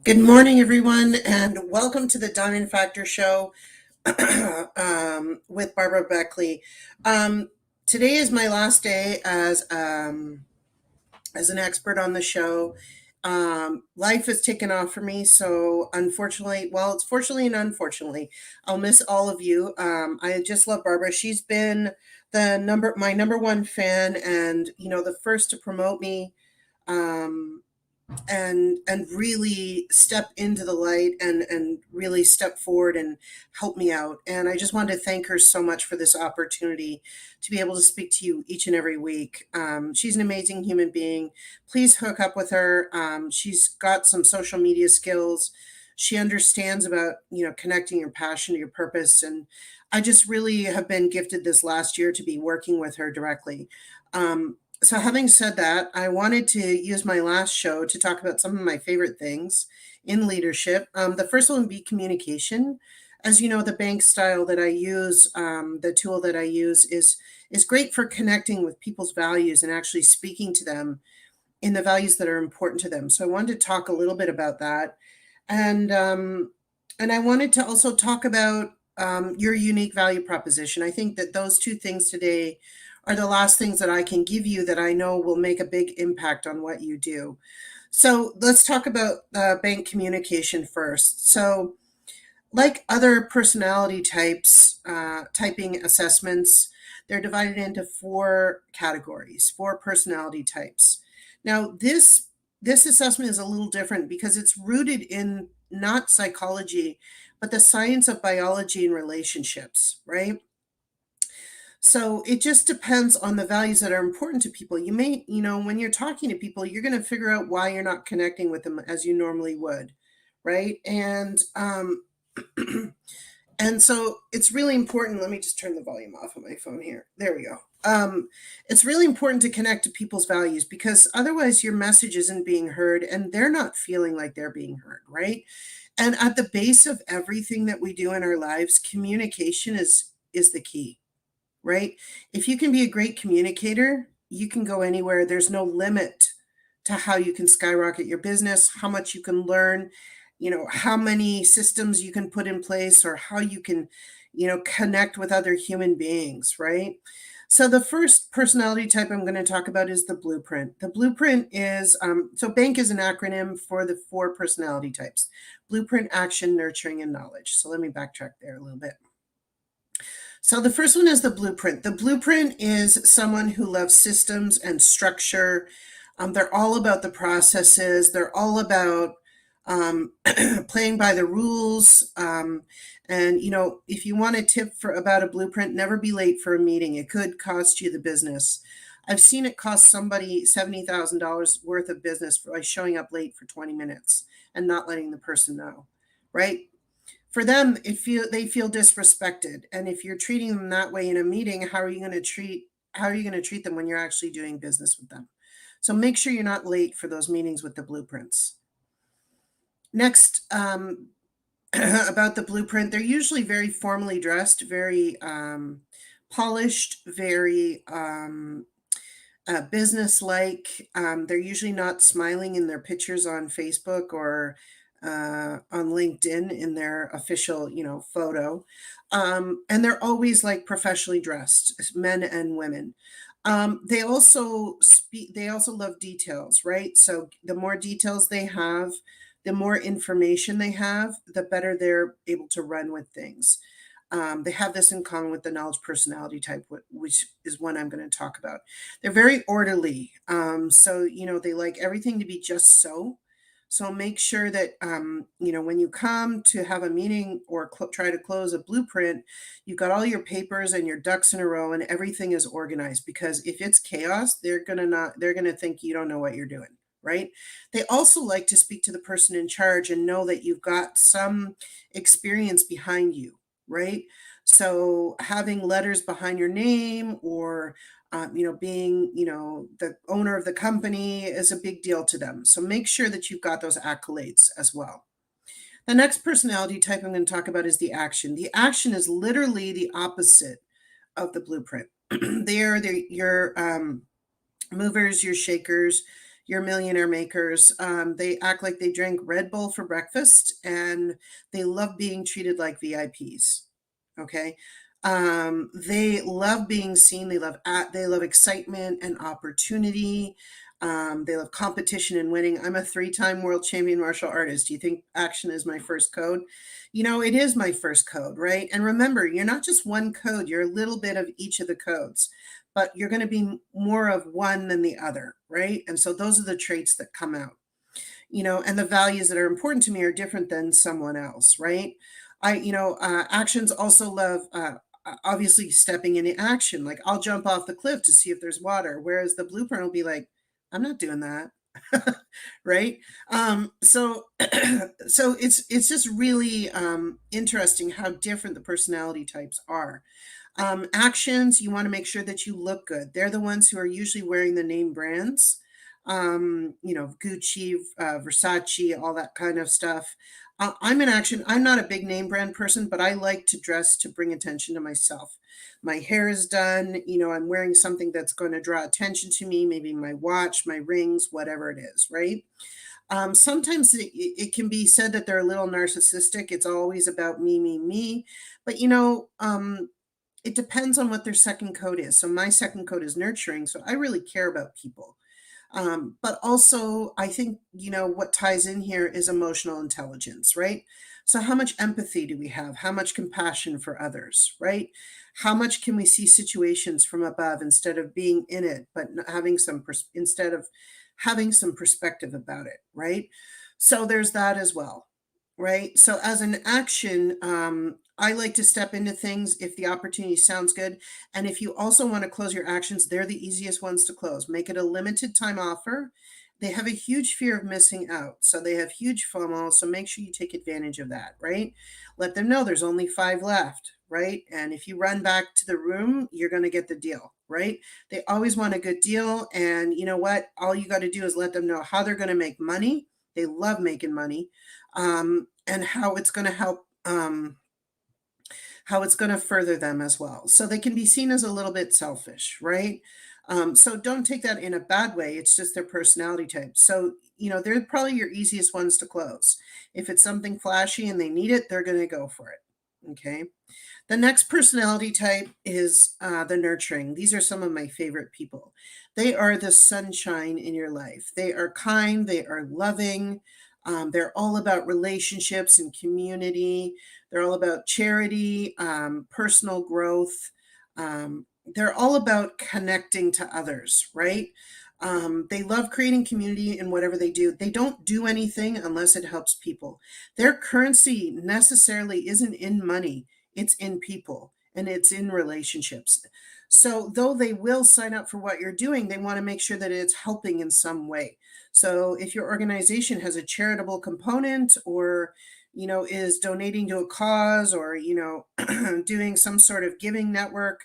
Good morning, everyone, and welcome to the Diamond Factor Show with Barbara Beckley. Um, Today is my last day as an expert on the show. Life has taken off for me, so unfortunately, well, it's fortunately and unfortunately, I'll miss all of you. I just love Barbara. She's been my number one fan, and the first to promote me. Um, and really step into the light and really step forward and help me out. And I just wanted to thank her so much for this opportunity to be able to speak to you each and every week. She's an amazing human being. Please hook up with her. She's got some social media skills. She understands about connecting your passion to your purpose, and I just really have been gifted this last year to be working with her directly. So having said that, I wanted to use my last show to talk about some of my favorite things in leadership. The first one would be communication. As you know, the bank style that I use, the tool that I use is great for connecting with people's values and actually speaking to them in the values that are important to them. So I wanted to talk a little bit about that, and I wanted to also talk about your unique value proposition. I think that those two things today are the last things that I can give you that I know will make a big impact on what you do. So let's talk about bank communication first. So, like other personality types, typing assessments, they're divided into four categories, four personality types. Now, this assessment is a little different because it's rooted in not psychology, but the science of biology and relationships, right? So it just depends on the values that are important to people. You may, when you're talking to people, you're going to figure out why you're not connecting with them as you normally would, right? And so it's really important. Let me just turn the volume off of my phone here. There we go. It's really important to connect to people's values because otherwise your message isn't being heard and they're not feeling like they're being heard, right? And at the base of everything that we do in our lives, communication is the key, right? If you can be a great communicator, you can go anywhere. There's no limit to how you can skyrocket your business, how much you can learn, how many systems you can put in place or how you can, connect with other human beings, right? So the first personality type I'm going to talk about is the blueprint. The blueprint is, so BANK is an acronym for the four personality types: blueprint, action, nurturing, and knowledge. So let me backtrack there a little bit. So the first one is the blueprint. The blueprint is someone who loves systems and structure. They're all about the processes. They're all about playing by the rules. And if you want a tip about a blueprint, never be late for a meeting. It could cost you the business. I've seen it cost somebody $70,000 worth of business by showing up late for 20 minutes and not letting the person know, right? For them, they feel disrespected, and if you're treating them that way in a meeting, how are you going to treat them when you're actually doing business with them? So make sure you're not late for those meetings with the blueprints. Next, about the blueprint, they're usually very formally dressed, very polished, very business-like. They're usually not smiling in their pictures on Facebook or on LinkedIn in their official, photo. And they're always like professionally dressed, men and women. They also speak. They also love details, right? So the more details they have, the more information they have, the better they're able to run with things. They have this in common with the knowledge personality type, which is one I'm going to talk about. They're very orderly. So, they like everything to be just so. So make sure that, when you come to have a meeting or try to close a blueprint, you've got all your papers and your ducks in a row and everything is organized, because if it's chaos, they're going to think you don't know what you're doing. Right? They also like to speak to the person in charge and know that you've got some experience behind you, right? So having letters behind your name or being, the owner of the company is a big deal to them. So make sure that you've got those accolades as well. The next personality type I'm going to talk about is the action. The action is literally the opposite of the blueprint. They're your movers, your shakers, your millionaire makers. They act like they drink Red Bull for breakfast and they love being treated like VIPs. Okay. They love being seen. They love excitement and opportunity. They love competition and winning. I'm a three-time world champion martial artist. Do you think action is my first code? It is my first code, right? And remember, you're not just one code, you're a little bit of each of the codes, but you're going to be more of one than the other, right? And so those are the traits that come out, and the values that are important to me are different than someone else, right? Actions also love, obviously stepping into action. Like I'll jump off the cliff to see if there's water, whereas the blueprint will be like, I'm not doing that. Right. So so it's just really interesting how different the personality types are. Actions, you want to make sure that you look good. They're the ones who are usually wearing the name brands, Gucci, Versace, all that kind of stuff. I'm an action. I'm not a big name brand person, but I like to dress to bring attention to myself. My hair is done. I'm wearing something that's going to draw attention to me, maybe my watch, my rings, whatever it is, right? Sometimes it can be said that they're a little narcissistic. It's always about me, me, me. But it depends on what their second code is. So my second code is nurturing. So I really care about people. But also, I think, what ties in here is emotional intelligence, right? So, how much empathy do we have? How much compassion for others, right? How much can we see situations from above instead of being in it, but having instead of having some perspective about it, right? So, there's that as well, right? So, as an action, I like to step into things if the opportunity sounds good. And if you also want to close your actions, they're the easiest ones to close. Make it a limited time offer. They have a huge fear of missing out. So they have huge FOMO. So make sure you take advantage of that, right? Let them know there's only 5 left, right? And if you run back to the room, you're going to get the deal, right? They always want a good deal. And you know what? All you got to do is let them know how they're going to make money. They love making money, and how it's going to help. How it's going to further them as well. So they can be seen as a little bit selfish, right? So don't take that in a bad way. It's just their personality type. So, they're probably your easiest ones to close. If it's something flashy and they need it, they're going to go for it. Okay. The next personality type is the nurturing. These are some of my favorite people. They are the sunshine in your life. They are kind, they are loving. They're all about relationships and community. They're all about charity, personal growth. They're all about connecting to others, right? They love creating community in whatever they do. They don't do anything unless it helps people. Their currency necessarily isn't in money, it's in people and it's in relationships. So, though they will sign up for what you're doing, they want to make sure that it's helping in some way. So, if your organization has a charitable component or is donating to a cause or, doing some sort of giving network,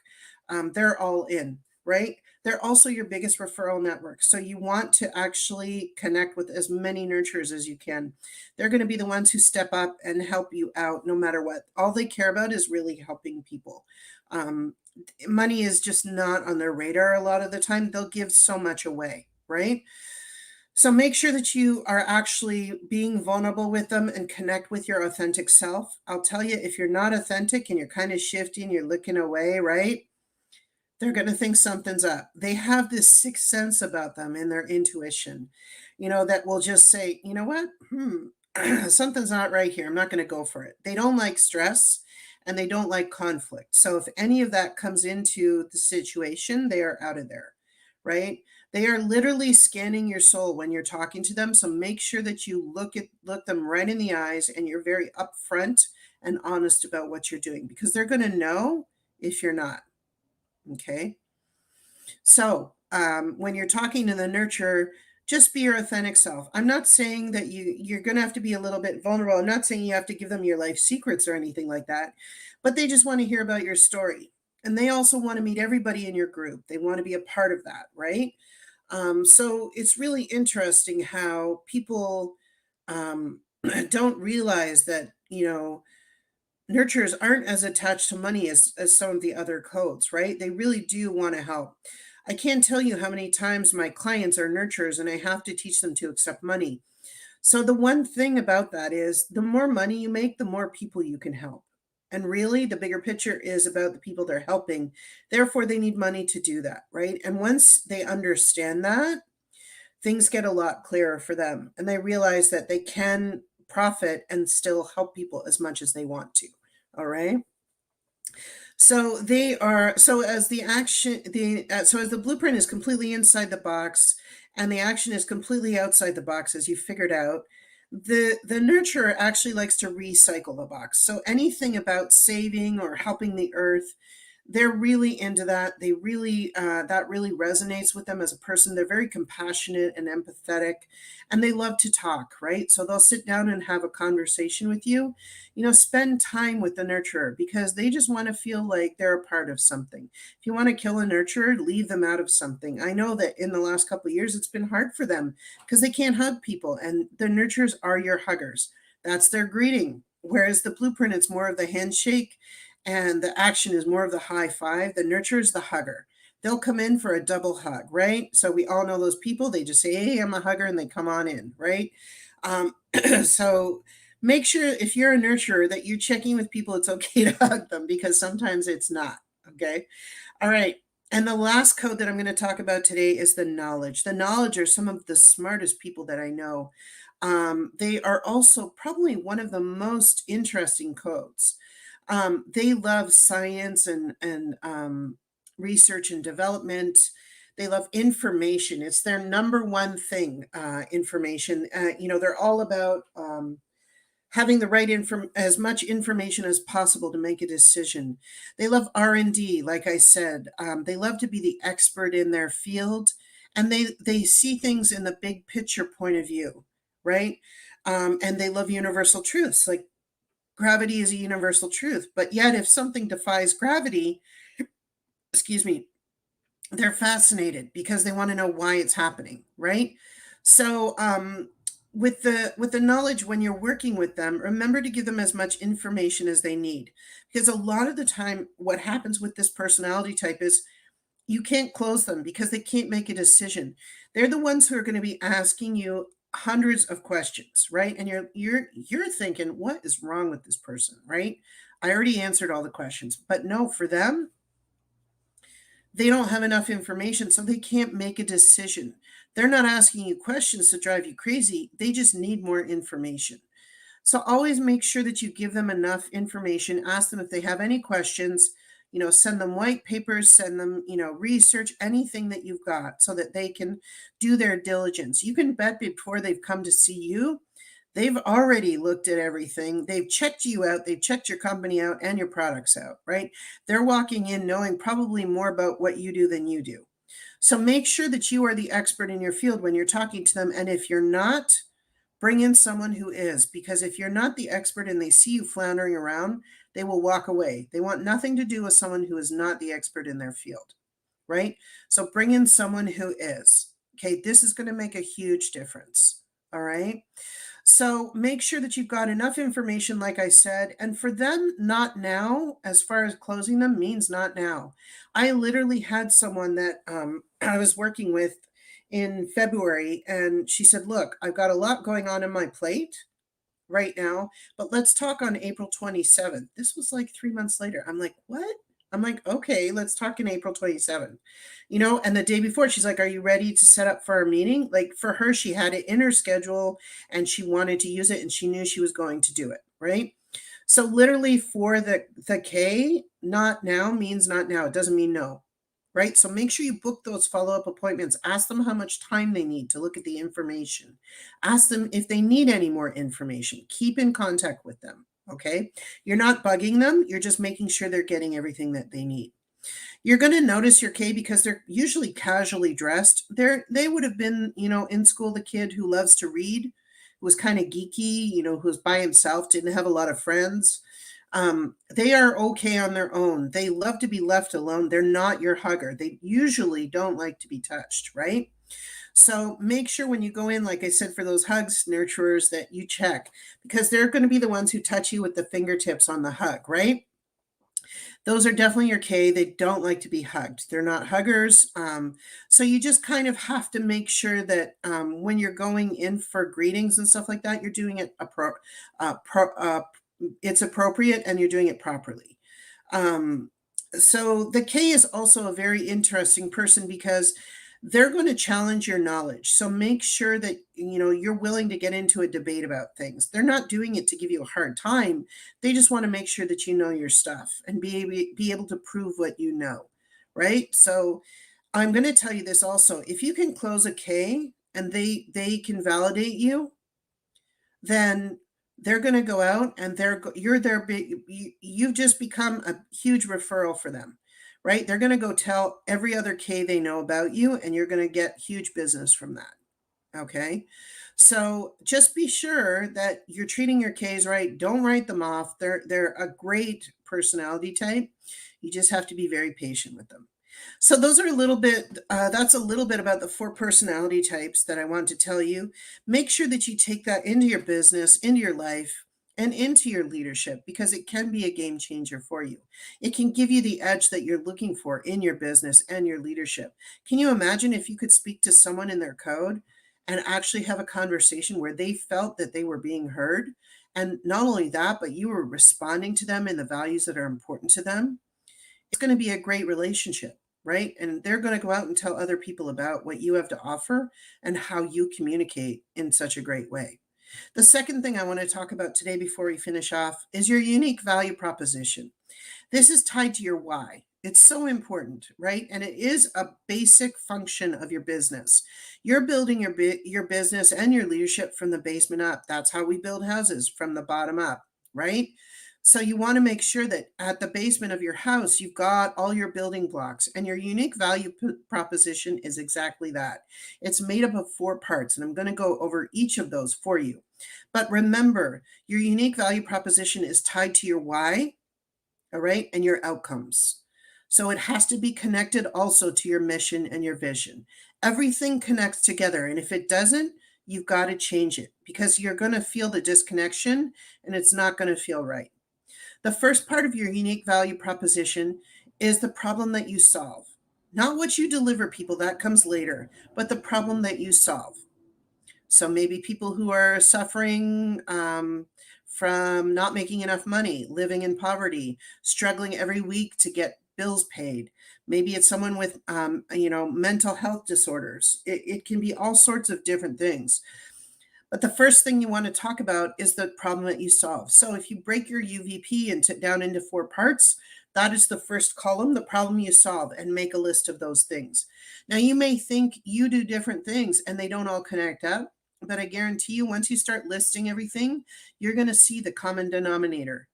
they're all in, right? They're also your biggest referral network. So you want to actually connect with as many nurturers as you can. They're going to be the ones who step up and help you out no matter what. All they care about is really helping people. Money is just not on their radar a lot of the time. They'll give so much away, right? So make sure that you are actually being vulnerable with them and connect with your authentic self. I'll tell you, if you're not authentic and you're kind of shifty and you're looking away, right? They're going to think something's up. They have this sixth sense about them in their intuition, that will just say, you know what? Something's not right here. I'm not going to go for it. They don't like stress and they don't like conflict. So if any of that comes into the situation, they are out of there, right? They are literally scanning your soul when you're talking to them. So make sure that you look them right in the eyes and you're very upfront and honest about what you're doing because they're going to know if you're not. Okay. So when you're talking to the nurturer, just be your authentic self. I'm not saying that you're going to have to be a little bit vulnerable. I'm not saying you have to give them your life secrets or anything like that, but they just want to hear about your story. And they also want to meet everybody in your group. They want to be a part of that, right? So it's really interesting how people don't realize that, nurturers aren't as attached to money as some of the other codes, right? They really do want to help. I can't tell you how many times my clients are nurturers and I have to teach them to accept money. So the one thing about that is the more money you make, the more people you can help. And really, the bigger picture is about the people they're helping. Therefore, they need money to do that, right? And once they understand that, things get a lot clearer for them. And they realize that they can profit and still help people as much as they want to. All right. So they are so as the action the so as the blueprint is completely inside the box and the action is completely outside the box, as you figured out, the nurturer actually likes to recycle the box. So anything about saving or helping the earth, they're really into that. They really that really resonates with them as a person. They're very compassionate and empathetic, and they love to talk, right? So they'll sit down and have a conversation with you. Spend time with the nurturer because they just want to feel like they're a part of something. If you want to kill a nurturer, leave them out of something. I know that in the last couple of years it's been hard for them because they can't hug people, and the nurturers are your huggers. That's their greeting. Whereas the blueprint, it's more of the handshake and the action is more of the high five. The nurture is the hugger. They'll come in for a double hug, right? So we all know those people. They just say, "Hey, I'm a hugger," and they come on in, right? Um, so make sure if you're a nurturer that you're checking with people, it's okay to hug them because sometimes it's not. Okay. All right. And the last code that I'm going to talk about today is the knowledge. The knowledge are some of the smartest people that I know. They are also probably one of the most interesting codes. They love science and research and development. They love information. It's their number one thing, information. They're all about having the right as much information as possible to make a decision. They love R&D, like I said. They love to be the expert in their field, and they see things in the big picture point of view, right? And they love universal truths, like gravity is a universal truth. But yet, if something defies gravity, excuse me, they're fascinated because they want to know why it's happening, right? So, with the knowledge, when you're working with them, remember to give them as much information as they need, because a lot of the time, what happens with this personality type is you can't close them because they can't make a decision. They're the ones who are going to be asking you hundreds of questions, right? And you're thinking, what is wrong with this person, right? I already answered all the questions. But no, for them, they don't have enough information, so they can't make a decision. They're not asking you questions to drive you crazy. They just need more information. So always make sure that you give them enough information. Ask them if they have any questions. Send them white papers, send them, research, anything that you've got so that they can do their diligence. You can bet before they've come to see you, they've already looked at everything. They've checked you out. They've checked your company out and your products out, right? They're walking in knowing probably more about what you do than you do. So make sure that you are the expert in your field when you're talking to them. And if you're not, bring in someone who is, because if you're not the expert and they see you floundering around, they will walk away. They want nothing to do with someone who is not the expert in their field, right? So bring in someone who is. Okay, this is going to make a huge difference. All right. So make sure that you've got enough information, like I said, and for them, not now, as far as closing them means not now. I literally had someone that I was working with in February, and she said, "Look, I've got a lot going on in my plate right now, but let's talk on April 27th." This was like 3 months later. I'm like, "What?" I'm like, "Okay, let's talk in April 27th." And the day before, she's like, "Are you ready to set up for our meeting?" Like for her, she had it in her schedule and she wanted to use it and she knew she was going to do it, right? So literally for the K, not now means not now. It doesn't mean no, right? So make sure you book those follow-up appointments. Ask them how much time they need to look at the information. Ask them if they need any more information. Keep in contact with them, okay? You're not bugging them. You're just making sure they're getting everything that they need. You're going to notice your K because they're usually casually dressed. They would have been, in school, the kid who loves to read, who was kind of geeky, who's by himself, didn't have a lot of friends. They are okay on their own. They love to be left alone. They're not your hugger. They usually don't like to be touched, right? So make sure when you go in, like I said, for those hugs, nurturers, that you check because they're going to be the ones who touch you with the fingertips on the hug, right? Those are definitely your K. They don't like to be hugged. They're not huggers. So you just kind of have to make sure that when you're going in for greetings and stuff like that, you're doing it it's appropriate and you're doing it properly. So the K is also a very interesting person because they're going to challenge your knowledge. So make sure that you're willing to get into a debate about things. They're not doing it to give you a hard time. They just want to make sure that you know your stuff and be able to prove what you know, right? So I'm going to tell you this also. If you can close a K and they can validate you, then they're going to go out and you've just become a huge referral for them, right? They're going to go tell every other K they know about you, and you're going to get huge business from that. Okay. So just be sure that you're treating your Ks right. Don't write them off. They're a great personality type. You just have to be very patient with them. So those are that's a little bit about the 4 personality types that I want to tell you. Make sure that you take that into your business, into your life, and into your leadership, because it can be a game changer for you. It can give you the edge that you're looking for in your business and your leadership. Can you imagine if you could speak to someone in their code and actually have a conversation where they felt that they were being heard? And not only that, but you were responding to them in the values that are important to them. It's going to be a great relationship, right? And they're going to go out and tell other people about what you have to offer and how you communicate in such a great way. The second thing I want to talk about today before we finish off is your unique value proposition. This is tied to your why. It's so important, right? And it is a basic function of your business. You're building your business and your leadership from the basement up. That's how we build houses, from the bottom up, right? So you want to make sure that at the basement of your house, you've got all your building blocks, and your unique value proposition is exactly that. It's made up of 4 parts, and I'm going to go over each of those for you. But remember, your unique value proposition is tied to your why, all right, and your outcomes. So it has to be connected also to your mission and your vision. Everything connects together, and if it doesn't, you've got to change it, because you're going to feel the disconnection and it's not going to feel right. The first part of your unique value proposition is the problem that you solve. Not what you deliver people, that comes later, but the problem that you solve. So maybe people who are suffering from not making enough money, living in poverty, struggling every week to get bills paid. Maybe it's someone with, mental health disorders. It can be all sorts of different things. But the first thing you want to talk about is the problem that you solve. So if you break your UVP down into 4 parts, that is the first column, the problem you solve, and make a list of those things. Now, you may think you do different things and they don't all connect up, but I guarantee you, once you start listing everything, you're going to see the common denominator,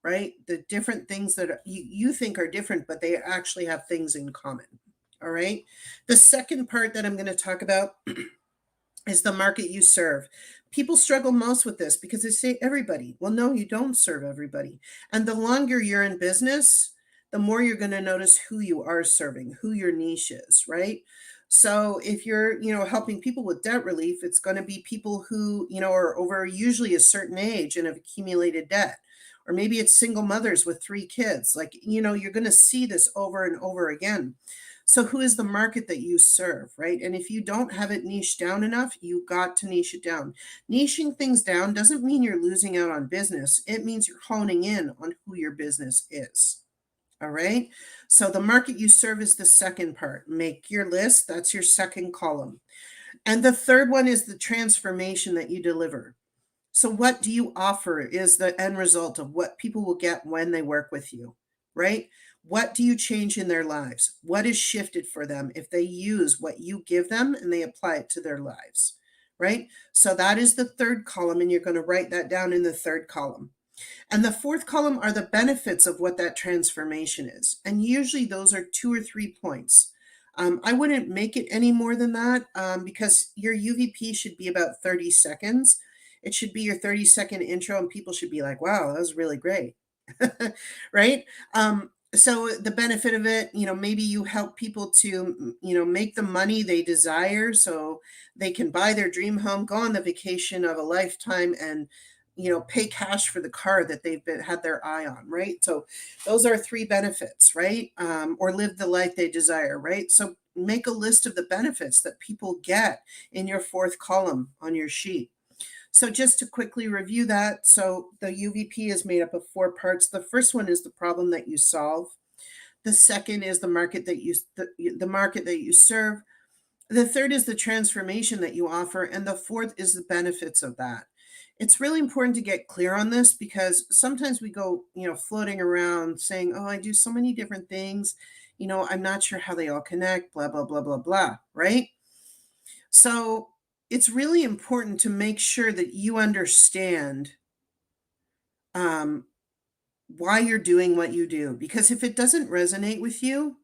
right? The different things that you think are different, but they actually have things in common. All right. The second part that I'm going to talk about is the market you serve. People struggle most with this because they say everybody. Well, no, you don't serve everybody. And the longer you're in business, the more you're going to notice who you are serving, who your niche is, right? So if you're, helping people with debt relief, it's going to be people who, are over usually a certain age and have accumulated debt. Or maybe it's single mothers with 3 kids. Like, you're going to see this over and over again. So who is the market that you serve, right? And if you don't have it niched down enough, you got to niche it down. Niching things down doesn't mean you're losing out on business. It means you're honing in on who your business is. All right. So the market you serve is the second part. Make your list. That's your second column. And the third one is the transformation that you deliver. So what do you offer is the end result of what people will get when they work with you, right? What do you change in their lives? What is shifted for them if they use what you give them and they apply it to their lives, right? So that is the third column, and you're going to write that down in the third column. And the fourth column are the benefits of what that transformation is. And usually those are 2 or 3 points. I wouldn't make it any more than that because your UVP should be about 30 seconds. It should be your 30-second intro, and people should be like, wow, that was really great, right? So the benefit of it, maybe you help people to, make the money they desire so they can buy their dream home, go on the vacation of a lifetime, and pay cash for the car that they've had their eye on, right? So those are 3 benefits, right? Or live the life they desire, right? So make a list of the benefits that people get in your 4th column on your sheet. So just to quickly review that, so the UVP is made up of 4 parts. The first one is the problem that you solve. The second is the market that you serve. The third is the transformation that you offer, and the fourth is the benefits of that. It's really important to get clear on this because sometimes we go, floating around saying, "Oh, I do so many different things. I'm not sure how they all connect, blah, blah, blah, blah, blah," right? So it's really important to make sure that you understand why you're doing what you do. Because if it doesn't resonate with you,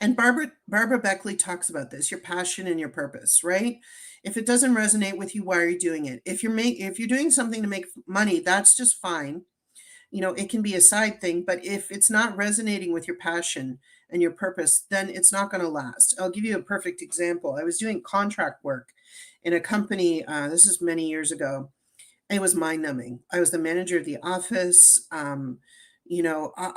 and Barbara Beckley talks about this, your passion and your purpose, right? If it doesn't resonate with you, why are you doing it? If you're doing something to make money, that's just fine. It can be a side thing, but if it's not resonating with your passion and your purpose, then it's not going to last. I'll give you a perfect example. I was doing contract work in a company. This is many years ago. It was mind numbing. I was the manager of the office. I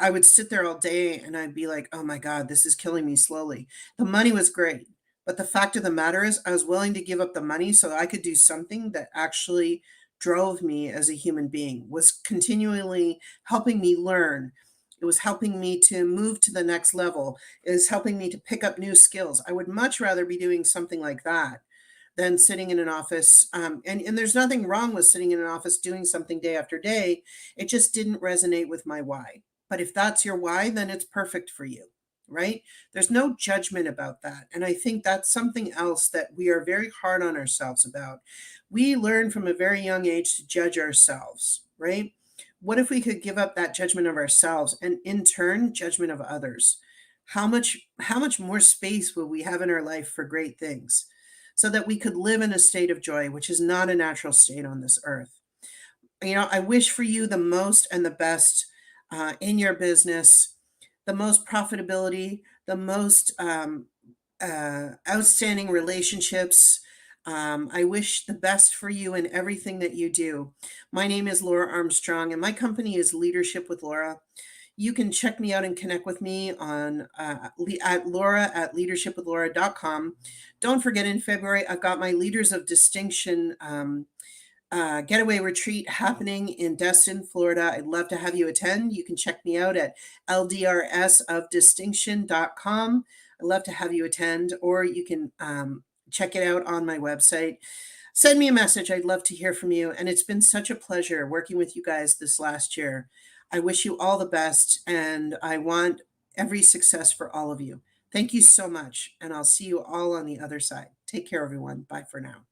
would sit there all day and I'd be like, oh my God, this is killing me slowly. The money was great. But the fact of the matter is, I was willing to give up the money so I could do something that actually drove me as a human being, was continually helping me learn. It was helping me to move to the next level. It was helping me to pick up new skills. I would much rather be doing something like that than sitting in an office. And there's nothing wrong with sitting in an office doing something day after day. It just didn't resonate with my why. But if that's your why, then it's perfect for you, right? There's no judgment about that. And I think that's something else that we are very hard on ourselves about. We learn from a very young age to judge ourselves, right? What if we could give up that judgment of ourselves and in turn, judgment of others? How much more space will we have in our life for great things so that we could live in a state of joy, which is not a natural state on this earth? I wish for you the most and the best in your business, the most profitability, the most outstanding relationships. I wish the best for you in everything that you do. My name is Laura Armstrong, and my company is Leadership with Laura. You can check me out and connect with me on at laura@leadershipwithlaura.com. Don't forget, in February, I've got my Leaders of Distinction getaway retreat happening in Destin, Florida. I'd love to have you attend. You can check me out at ldrsofdistinction.com. I'd love to have you attend, or you can check it out on my website. Send me a message. I'd love to hear from you. And it's been such a pleasure working with you guys this last year. I wish you all the best, and I want every success for all of you. Thank you so much, and I'll see you all on the other side. Take care, everyone. Bye for now.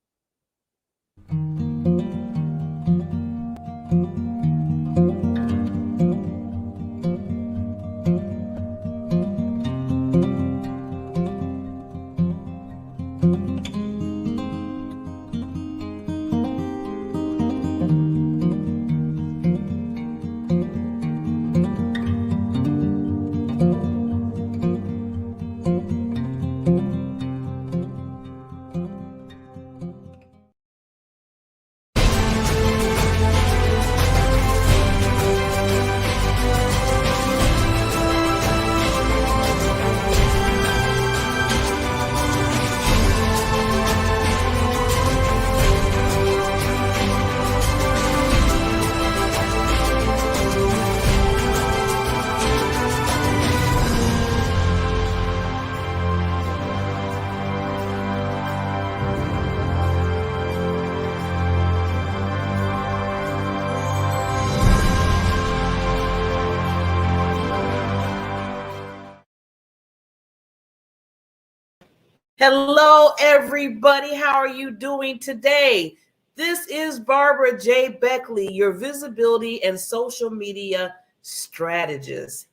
Hello, everybody. How are you doing today? This is Barbara J. Beckley, your visibility and social media strategist.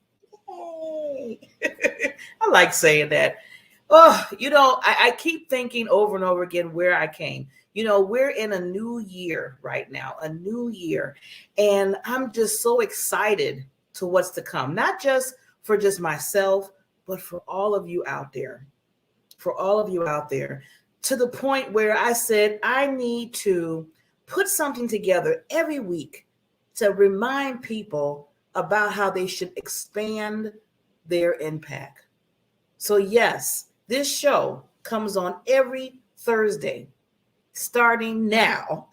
Yay. I like saying that. Oh, I keep thinking over and over again where I came. We're in a new year right now, a new year. And I'm just so excited to what's to come, not just for just myself, but for all of you out there. To the point where I said, I need to put something together every week to remind people about how they should expand their impact. So yes, this show comes on every Thursday, starting now,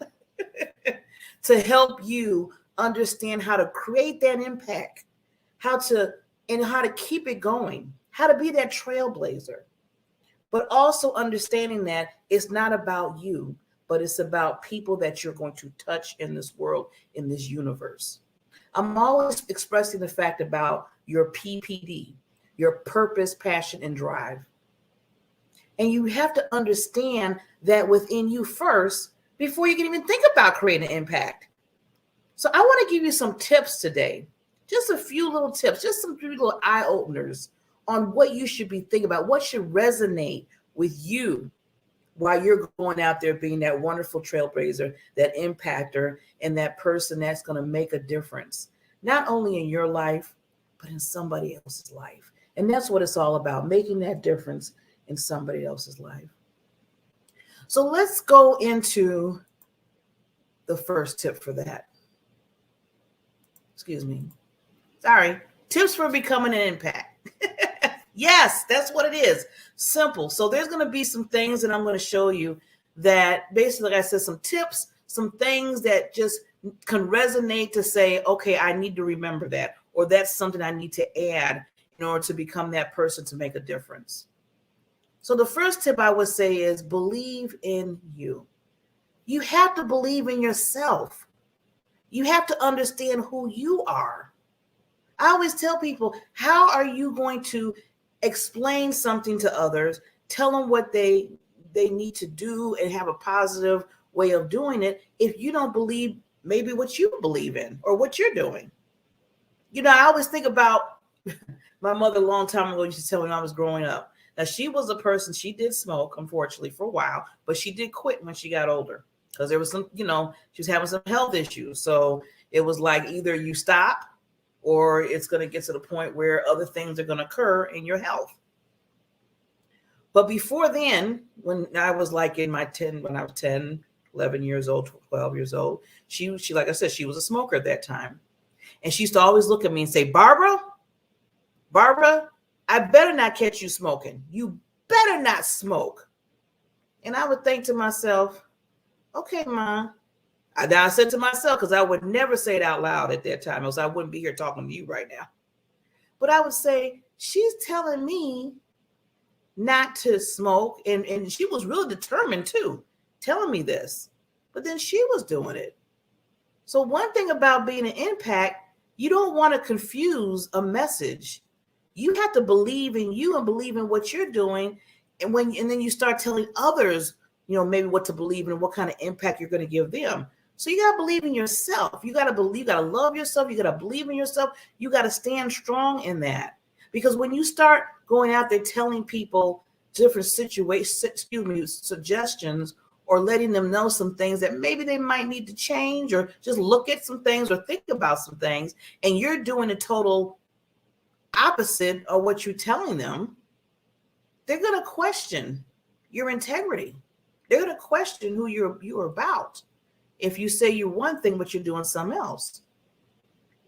to help you understand how to create that impact, how to keep it going, how to be that trailblazer, but also understanding that it's not about you, but it's about people that you're going to touch in this world, in this universe. I'm always expressing the fact about your PPD, your purpose, passion, and drive. And you have to understand that within you first before you can even think about creating an impact. So I want to give you some tips today, just a few little tips, just some few little eye openers on what you should be thinking about, what should resonate with you while you're going out there being that wonderful trailblazer, that impactor, and that person that's going to make a difference, not only in your life, but in somebody else's life. And that's what it's all about, making that difference in somebody else's life. So let's go into the first tip for that. Excuse me. Sorry. Tips for becoming an impact. Yes, that's what it is. Simple. So there's going to be some things that I'm going to show you that basically, like I said, some tips, some things that just can resonate to say, okay, I need to remember that, or that's something I need to add in order to become that person to make a difference. So the first tip I would say is believe in you. You have to believe in yourself. You have to understand who you are. I always tell people, how are you going to explain something to others, tell them what they need to do and have a positive way of doing it if you don't believe maybe what you believe in or what you're doing? You know, I always think about my mother a long time ago used to tell me when I was growing up. Now, she was a person, she did smoke, unfortunately, for a while, but she did quit when she got older because there was some, she was having some health issues. So it was like either you stop or it's going to get to the point where other things are going to occur in your health. But before then, when I was like when I was 10, 11 years old, 12 years old, she, like I said, she was a smoker at that time. And she used to always look at me and say, Barbara, I better not catch you smoking. You better not smoke. And I would think to myself, okay, Ma. I said to myself, because I would never say it out loud at that time, else I wouldn't be here talking to you right now. But I would say, she's telling me not to smoke. And she was really determined too, telling me this. But then she was doing it. So one thing about being an impact, you don't want to confuse a message. You have to believe in you and believe in what you're doing. And then you start telling others, maybe what to believe in and what kind of impact you're going to give them. So you got to believe in yourself. You got to believe, you got to love yourself. You got to believe in yourself. You got to stand strong in that. Because when you start going out there telling people different suggestions, or letting them know some things that maybe they might need to change, or just look at some things or think about some things, and you're doing a total opposite of what you're telling them, they're going to question your integrity. They're going to question who you're about. If you say you're one thing, but you're doing something else.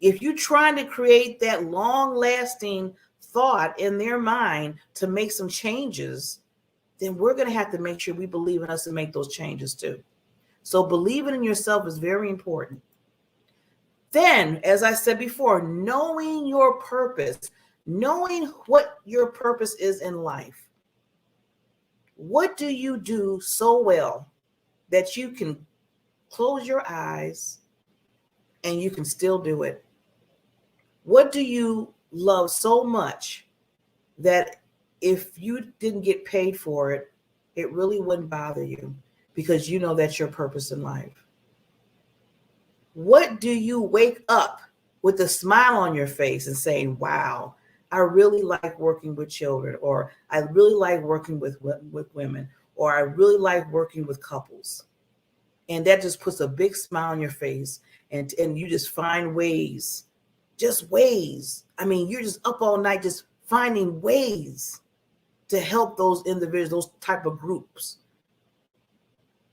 If you're trying to create that long-lasting thought in their mind to make some changes, then we're going to have to make sure we believe in us and make those changes too. So believing in yourself is very important. Then, as I said before, knowing your purpose, knowing what your purpose is in life. What do you do so well that you can close your eyes and you can still do it? What do you love so much that if you didn't get paid for it, it really wouldn't bother you because you know that's your purpose in life? What do you wake up with a smile on your face and saying, wow, I really like working with children, or I really like working with women, or I really like working with couples? And that just puts a big smile on your face, and you just find ways. I mean, you're just up all night just finding ways to help those individuals, those type of groups.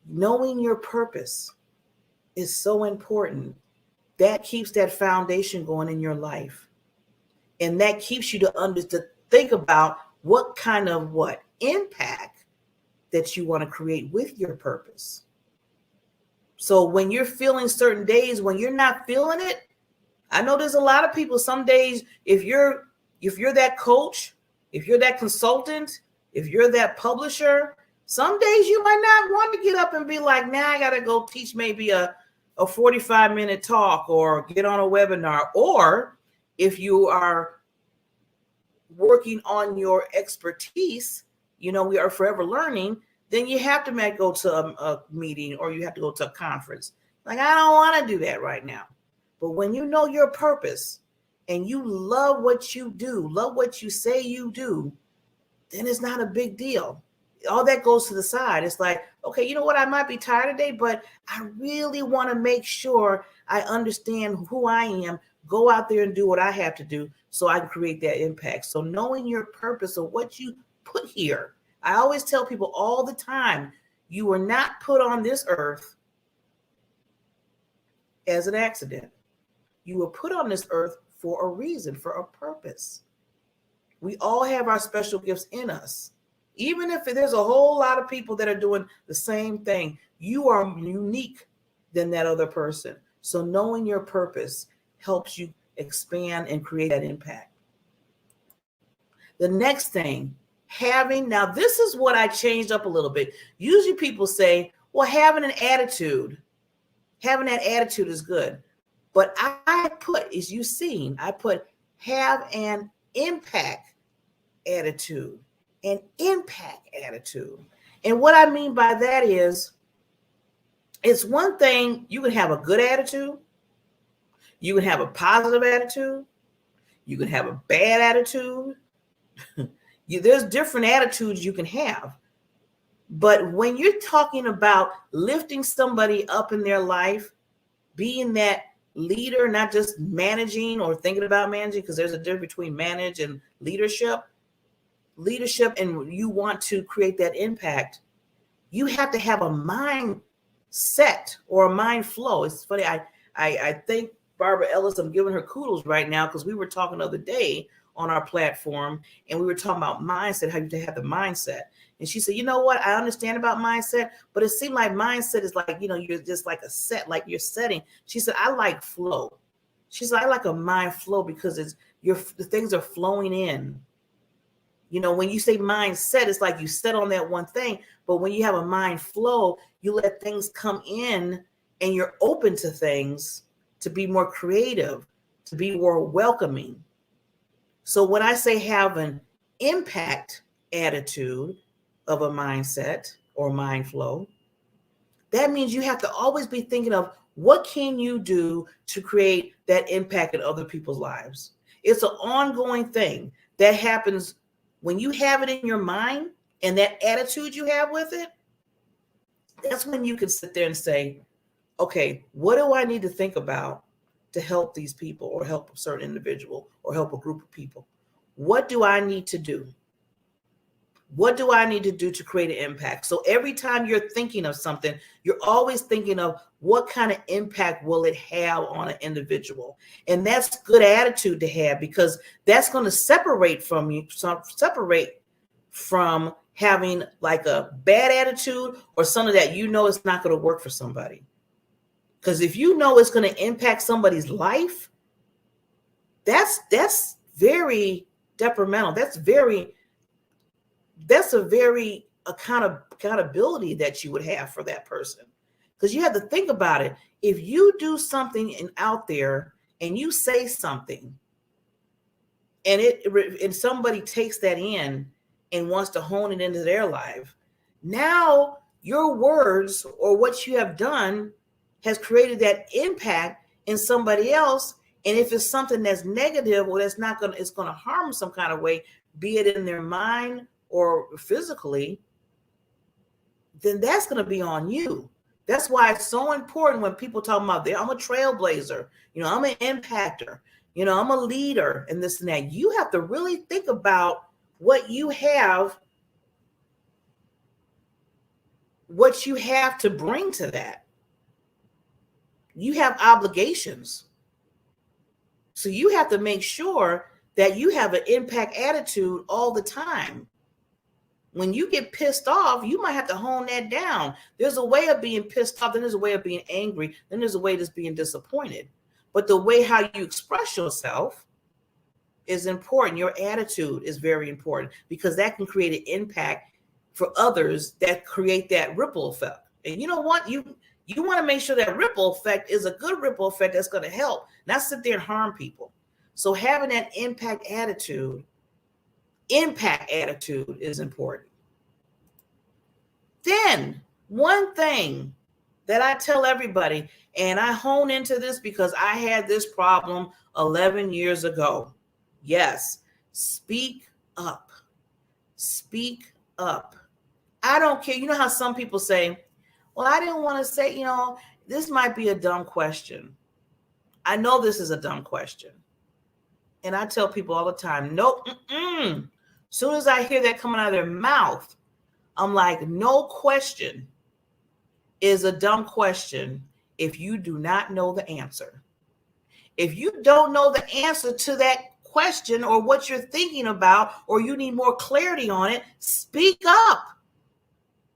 Knowing your purpose is so important that keeps that foundation going in your life. And that keeps you to think about what kind of impact that you want to create with your purpose. So when you're feeling certain days, when you're not feeling it, I know there's a lot of people, some days, if you're that coach, if you're that consultant, if you're that publisher, some days you might not want to get up and be like, now I got to go teach maybe a 45-minute talk or get on a webinar. Or if you are working on your expertise, we are forever learning, then you have to go to a meeting or you have to go to a conference. Like, I don't want to do that right now. But when you know your purpose and you love what you do, love what you say you do, then it's not a big deal. All that goes to the side. It's like, okay, you know what? I might be tired today, but I really want to make sure I understand who I am, go out there and do what I have to do so I can create that impact. So knowing your purpose of what you put here. I always tell people all the time, you were not put on this earth as an accident. You were put on this earth for a reason, for a purpose. We all have our special gifts in us. Even if there's a whole lot of people that are doing the same thing, you are unique than that other person. So knowing your purpose helps you expand and create that impact. The next thing, now this is what I changed up a little bit. Usually people say, well, having that attitude is good. But I put, as you've seen, have an impact attitude. An impact attitude. And what I mean by that is, it's one thing, you can have a good attitude, you can have a positive attitude, you can have a bad attitude. There's different attitudes you can have. But when you're talking about lifting somebody up in their life, being that leader, not just managing or thinking about managing, because there's a difference between manage and leadership, and you want to create that impact, you have to have a mindset or a mind flow. It's funny. I think Barbara Ellis, I'm giving her kudos right now, because we were talking the other day on our platform and we were talking about mindset, how you have the mindset. And she said, you know what? I understand about mindset, but it seemed like mindset is like, you're just like a set, like you're setting. She said, I like flow. She said, I like a mind flow because the things are flowing in. When you say mindset, it's like you set on that one thing. But when you have a mind flow, you let things come in and you're open to things to be more creative, to be more welcoming. So when I say have an impact attitude of a mindset or mind flow, that means you have to always be thinking of what can you do to create that impact in other people's lives. It's an ongoing thing that happens when you have it in your mind and that attitude you have with it. That's when you can sit there and say, okay, what do I need to think about to help these people or help a certain individual or help a group of people? What do I need to do? What do I need to do to create an impact? So every time you're thinking of something, you're always thinking of what kind of impact will it have on an individual? And that's good attitude to have, because that's going to separate from having like a bad attitude or something that it's not going to work for somebody. Because if it's going to impact somebody's life, that's very detrimental. That's a very accountability that you would have for that person. Because you have to think about it. If you do something out there and you say something and somebody takes that in and wants to hone it into their life, now your words or what you have done has created that impact in somebody else. And if it's something that's negative or it's going to harm them some kind of way, be it in their mind or physically, then that's going to be on you. That's why it's so important when people talk about I'm a trailblazer, I'm an impactor, I'm a leader and this and that. You have to really think about what you have to bring to that. You have obligations. So you have to make sure that you have an impact attitude all the time. When you get pissed off, you might have to hone that down. There's a way of being pissed off, then there's a way of being angry, then there's a way of being disappointed. But the way how you express yourself is important. Your attitude is very important because that can create an impact for others that create that ripple effect. And you know what? You want to make sure that ripple effect is a good ripple effect that's going to help, not sit there and harm people. So having that impact attitude is important. Then one thing that I tell everybody, and I hone into this because I had this problem 11 years ago. Yes, speak up. Speak up. I don't care. You know how some people say, well, I didn't want to say, this might be a dumb question. I know this is a dumb question. And I tell people all the time, nope. As soon as I hear that coming out of their mouth, I'm like, no question is a dumb question if you do not know the answer. If you don't know the answer to that question or what you're thinking about, or you need more clarity on it, speak up.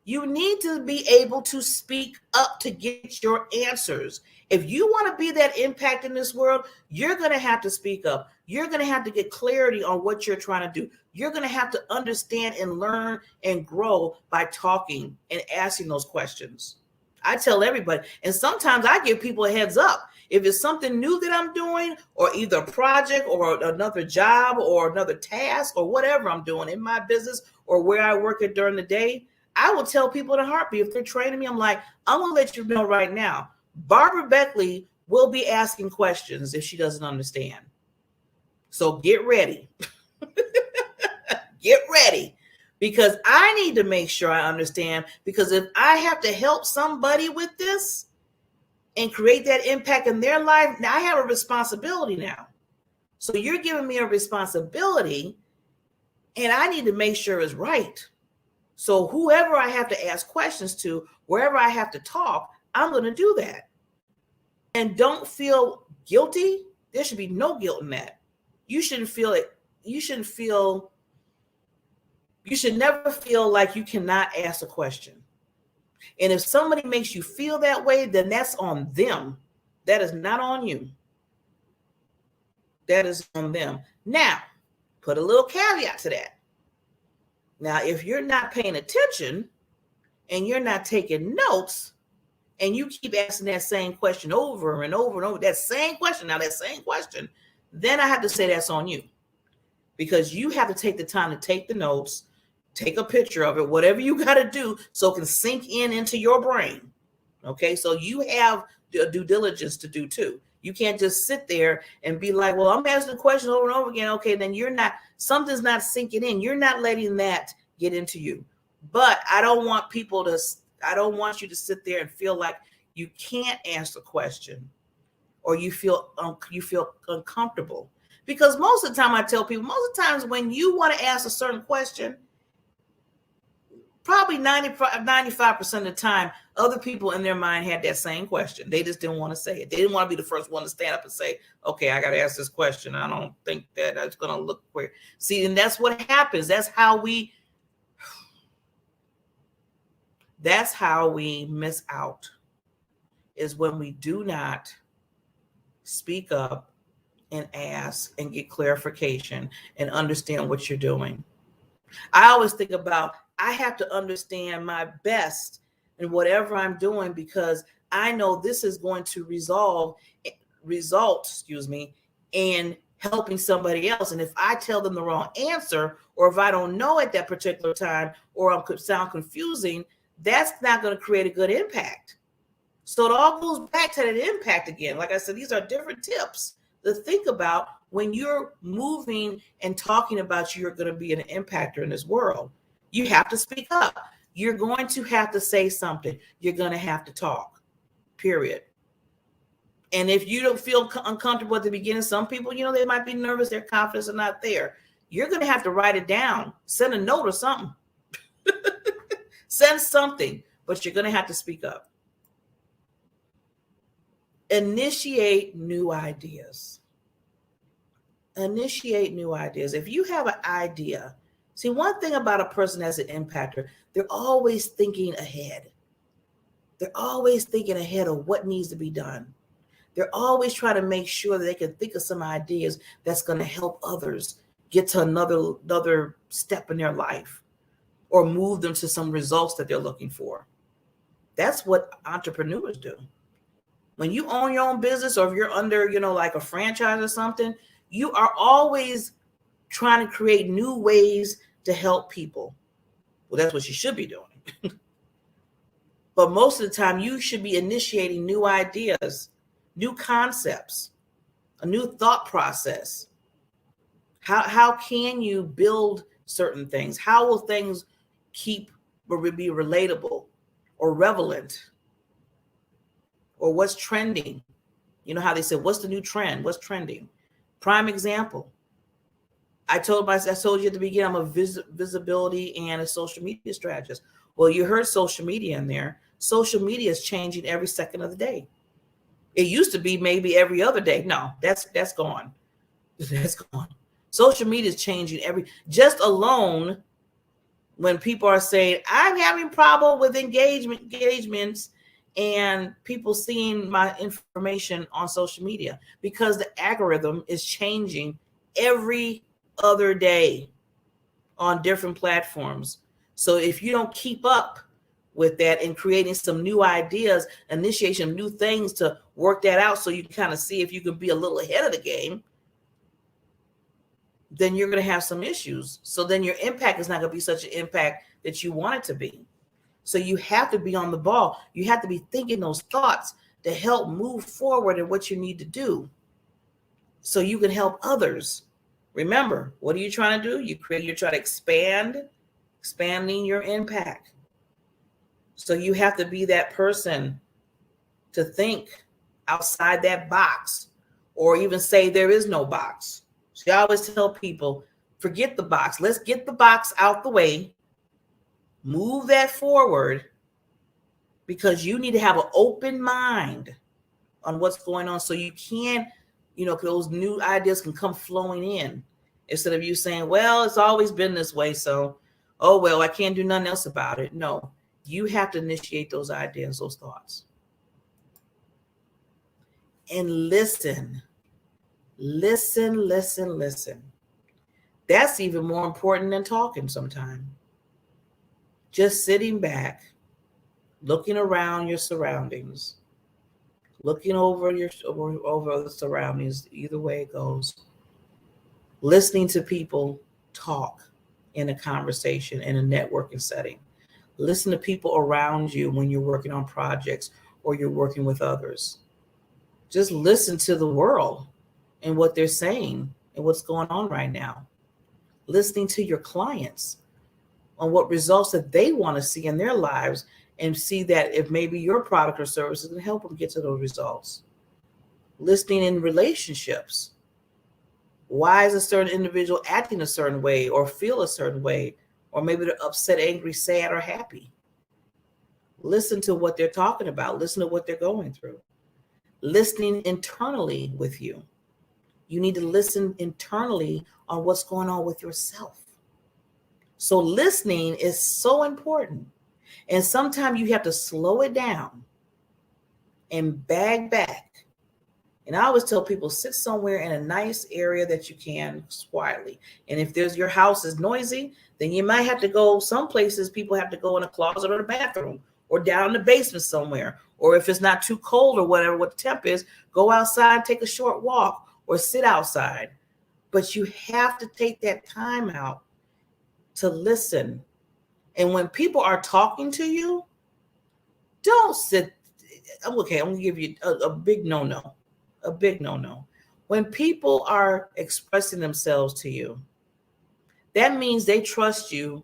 You need to be able to speak up to get your answers. If you want to be that impact in this world, you're going to have to speak up. You're going to have to get clarity on what you're trying to do. You're going to have to understand and learn and grow by talking and asking those questions. I tell everybody, and sometimes I give people a heads up. If it's something new that I'm doing, or either a project or another job or another task or whatever I'm doing in my business or where I work at during the day, I will tell people in a heartbeat. If they're training me, I'm like, I'm going to let you know right now, Barbara Beckley will be asking questions if she doesn't understand. So get ready. Get ready. Because I need to make sure I understand. Because if I have to help somebody with this and create that impact in their life, now I have a responsibility now. So you're giving me a responsibility, and I need to make sure it's right. So whoever I have to ask questions to, wherever I have to talk, I'm going to do that. And don't feel guilty. There should be no guilt in that. You shouldn't feel it. You should never feel like you cannot ask a question. And if somebody makes you feel that way, then that's on them. That is not on you. That is on them. Now, put a little caveat to that. Now, if you're not paying attention and you're not taking notes and you keep asking that same question over and over and over, that same question, then I have to say that's on you. Because you have to take the time to take the notes, take a picture of it, whatever you got to do so it can sink into your brain. Okay, so you have due diligence to do too. You can't just sit there and be like, well, I'm asking the question over and over again. Okay, then something's not sinking in. You're not letting that get into you. But I don't want you to sit there and feel like you can't answer the question or you feel uncomfortable. Because most of the time I tell people, most of the times when you want to ask a certain question, probably 95% of the time, other people in their mind had that same question. They just didn't want to say it. They didn't want to be the first one to stand up and say, okay, I got to ask this question. I don't think that it's going to look weird. See, and that's what happens. That's how we miss out, is when we do not speak up and ask and get clarification and understand what you're doing. I always think about, I have to understand my best in whatever I'm doing, because I know this is going to result in helping somebody else. And if I tell them the wrong answer, or if I don't know at that particular time, or I could sound confusing, that's not going to create a good impact. So it all goes back to that impact again. Like I said, these are different tips to think about when you're moving and talking about you're going to be an impactor in this world. You have to speak up. You're going to have to say something. You're going to have to talk, period. And if you don't feel uncomfortable at the beginning, some people, they might be nervous, their confidence is not there. You're going to have to write it down, send a note or something. Send something, but you're going to have to speak up. Initiate new ideas. initiate new ideas. If you have an idea, see, one thing about a person as an impactor, they're always thinking ahead. They're always thinking ahead of what needs to be done. They're always trying to make sure that they can think of some ideas that's going to help others get to another step in their life or move them to some results that they're looking for. That's what entrepreneurs do. When you own your own business, or if you're under, like a franchise or something, you are always trying to create new ways to help people. Well, that's what you should be doing. But most of the time, you should be initiating new ideas, new concepts, a new thought process. How can you build certain things? How will things keep or be relatable or relevant? Or what's trending? You know how they said, what's the new trend? What's trending? Prime example. I told you at the beginning, I'm a visibility and a social media strategist. Well, you heard social media in there. Social media is changing every second of the day. It used to be maybe every other day. No, that's gone. That's gone. Social media is changing just alone when people are saying, I'm having problem with engagements and people seeing my information on social media, because the algorithm is changing every other day on different platforms. So if you don't keep up with that and creating some new ideas, initiation of new things to work that out so you can kind of see if you can be a little ahead of the game, then you're going to have some issues. So then your impact is not going to be such an impact that you want it to be. So you have to be on the ball. You have to be thinking those thoughts to help move forward in what you need to do so you can help others. Remember, what are you trying to do? You're trying to expanding your impact. So you have to be that person to think outside that box, or even say there is no box. So I always tell people, forget the box. Let's get the box out the way. Move that forward, because you need to have an open mind on what's going on so you can, those new ideas can come flowing in, instead of you saying, well, it's always been this way, so, oh, well, I can't do nothing else about it. No, you have to initiate those ideas, those thoughts. And listen. That's even more important than talking sometimes. Just sitting back, looking around your surroundings, looking over the surroundings, either way it goes, listening to people talk in a conversation, in a networking setting. Listen to people around you when you're working on projects or you're working with others. Just listen to the world and what they're saying and what's going on right now. Listening to your clients on what results that they want to see in their lives, and see that if maybe your product or service is going to help them get to those results. Listening in relationships. Why is a certain individual acting a certain way or feel a certain way? Or maybe they're upset, angry, sad, or happy. Listen to what they're talking about. Listen to what they're going through. Listening internally with you. You need to listen internally on what's going on with yourself. So listening is so important. And sometimes you have to slow it down and bag back. And I always tell people, sit somewhere in a nice area that you can quietly. And if your house is noisy, then you might have to go some places. People have to go in a closet or the bathroom or down in the basement somewhere. Or if it's not too cold or whatever, what the temp is, go outside, take a short walk or sit outside. But you have to take that time out to listen. And when people are talking to you, don't sit. Okay, I'm going to give you a big no-no. A big no-no. When people are expressing themselves to you, that means they trust you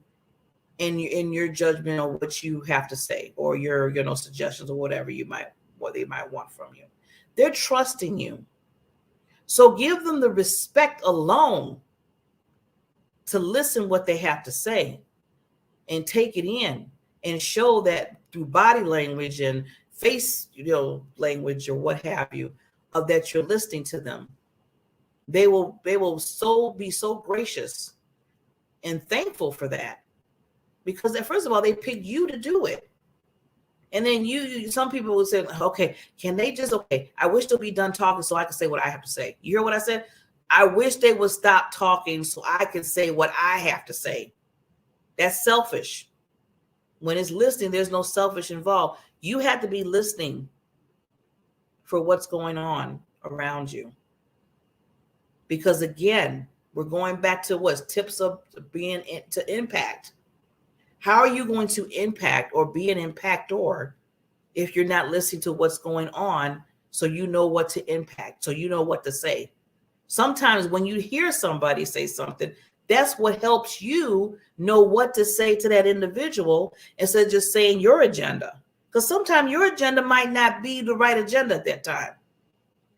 in your judgment on what you have to say, or your suggestions, or what they might want from you. They're trusting you. So give them the respect alone to listen what they have to say and take it in, and show that through body language and face language or what have you, of that you're listening to them. They will be so gracious and thankful for that, because first of all, they picked you to do it. And then some people will say, okay, can they just, okay, I wish they'll be done talking so I can say what I have to say. You hear what I said? I wish they would stop talking so I can say what I have to say. That's selfish. When it's listening, there's no selfish involved. You have to be listening for what's going on around you. Because again, we're going back to what's tips of being to impact. How are you going to impact or be an impactor if you're not listening to what's going on, so you know what to impact, so you know what to say? Sometimes when you hear somebody say something, that's what helps you know what to say to that individual instead of just saying your agenda. Because sometimes your agenda might not be the right agenda at that time.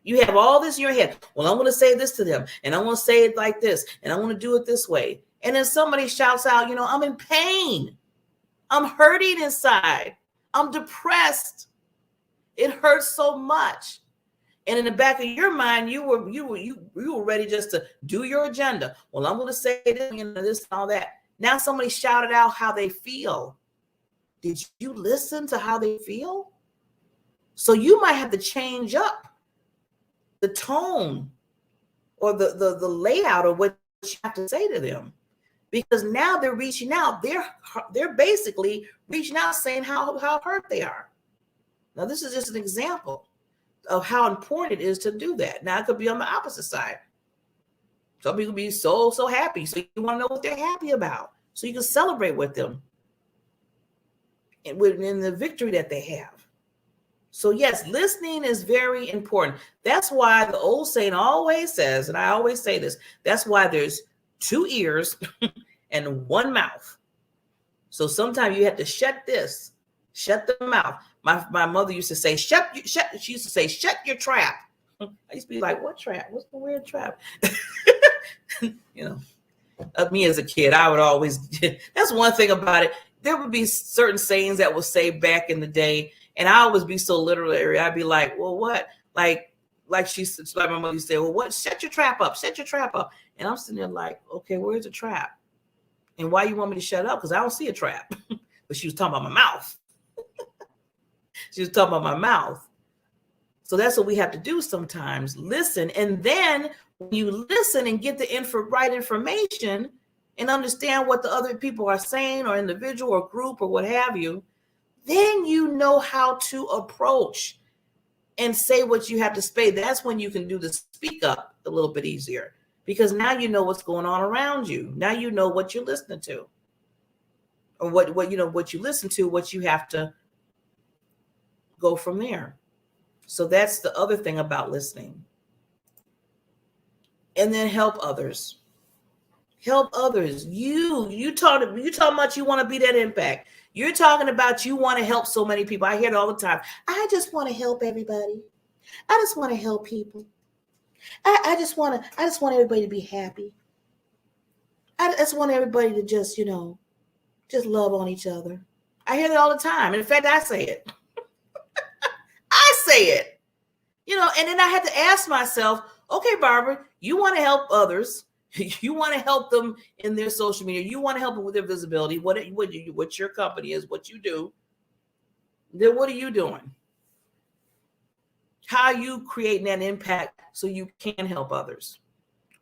You have all this in your head. Well, I want to say this to them, and I want to say it like this, and I want to do it this way. And then somebody shouts out, I'm in pain. I'm hurting inside. I'm depressed. It hurts so much. And in the back of your mind, you were ready just to do your agenda. Well, I'm going to say this and all that. Now somebody shouted out how they feel. Did you listen to how they feel? So you might have to change up the tone or the layout of what you have to say to them, because now they're reaching out. They're basically reaching out saying how hurt they are. Now, this is just an example of how important it is to do that. Now, it could be on the opposite side. Some people be so happy. So you want to know what they're happy about, so you can celebrate with them and in the victory that they have. So yes, listening is very important. That's why the old saying always says, and I always say this, that's why there's 2 ears and 1 mouth. So sometimes you have to shut the mouth. My mother used to say, she used to say, shut your trap. I used to be like, what trap? What's the weird trap? Me as a kid, I would always, that's one thing about it. There would be certain sayings that would say back in the day, and I always be so literary. I'd be like, well, what? Like my mother used to say, well, what? Shut your trap up. Shut your trap up. And I'm sitting there like, okay, where's the trap? And why you want me to shut up? Because I don't see a trap. But she was talking about my mouth. She was talking about my mouth. So that's what we have to do sometimes. Listen. And then when you listen and get the right information and understand what the other people are saying, or individual or group or what have you, then you know how to approach and say what you have to say. That's when you can do the speak up a little bit easier, because now you know what's going on around you. Now you know what you're listening to, or what you listen to, what you have to go from there. So that's the other thing about listening. And then help others. Help others. You talking about you want to be that impact. You're talking about you want to help so many people. I hear it all the time. I just want to help everybody. I just want to help people. I just want everybody to be happy. I just want everybody to just love on each other. I hear that all the time. And in fact, I say it. I say it. And then I had to ask myself, okay, Barbara, you want to help others. You want to help them in their social media. You want to help them with their visibility. What your company is, what you do. Then what are you doing? How are you creating that impact so you can help others?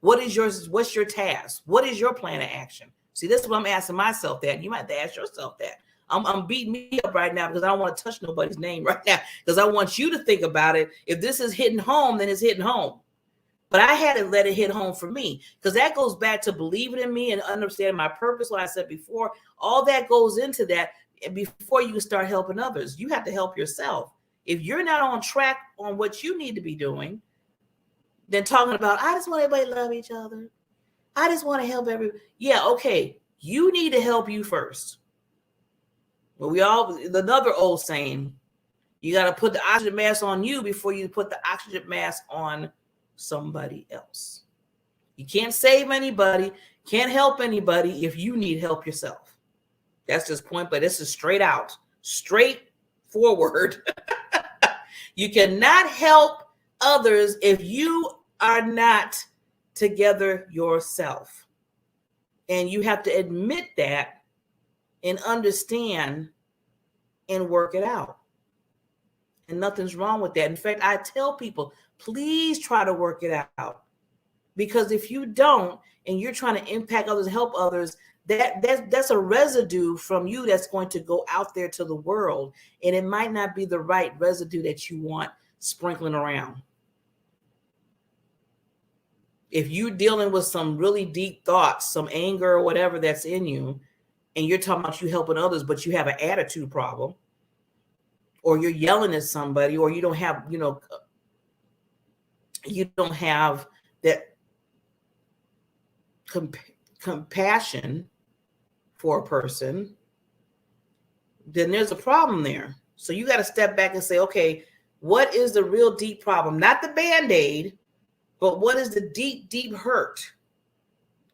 What's your task? What is your plan of action? See, this is what I'm asking myself that. You might have to ask yourself that. I'm beating me up right now because I don't want to touch nobody's name right now, because I want you to think about it. If this is hitting home, then it's hitting home. But I had to let it hit home for me, because that goes back to believing in me and understanding my purpose. Like I said before, all that goes into that. Before you start helping others, you have to help yourself. If you're not on track on what you need to be doing, then talking about, I just want everybody to love each other. I just want to help everybody. Yeah, okay. You need to help you first. But another old saying, you got to put the oxygen mask on you before you put the oxygen mask on somebody else. You can't save anybody, can't help anybody if you need help yourself. That's just point, but this is straight forward. You cannot help others if you are not together yourself. And you have to admit that and understand and work it out. And nothing's wrong with that. In fact, I tell people, please try to work it out. Because if you don't, and you're trying to impact others, help others, that's a residue from you that's going to go out there to the world. And it might not be the right residue that you want sprinkling around. If you're dealing with some really deep thoughts, some anger or whatever that's in you, and you're talking about you helping others, but you have an attitude problem, or you're yelling at somebody, or you don't have, you don't have that compassion for a person, then there's a problem there. So you got to step back and say, okay, what is the real deep problem? Not the Band-Aid, but what is the deep, deep hurt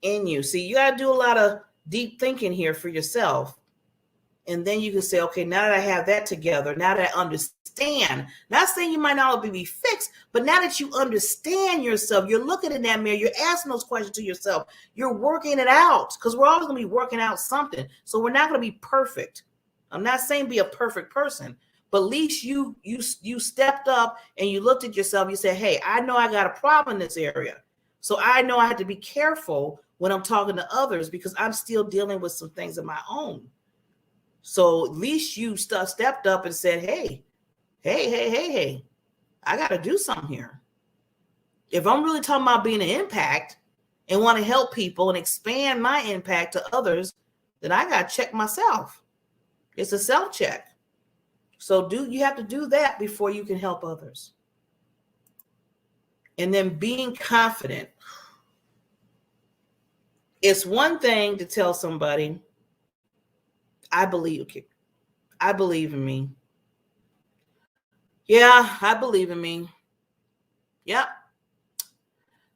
in you? See, you got to do a lot of deep thinking here for yourself. And then you can say, okay, now that I have that together, now that I understand, not saying you might not be fixed, but now that you understand yourself, you're looking in that mirror, you're asking those questions to yourself, you're working it out, because we're always going to be working out something. So we're not going to be perfect. I'm not saying be a perfect person, but at least you stepped up and you looked at yourself. You said, hey, I know I got a problem in this area. So I know I have to be careful when I'm talking to others because I'm still dealing with some things of my own. So at least you stepped up and said, hey, I got to do something here. If I'm really talking about being an impact and want to help people and expand my impact to others, then I got to check myself. It's a self-check. So you have to do that before you can help others. And then being confident. It's one thing to tell somebody, I believe in me. Yeah, I believe in me. Yep.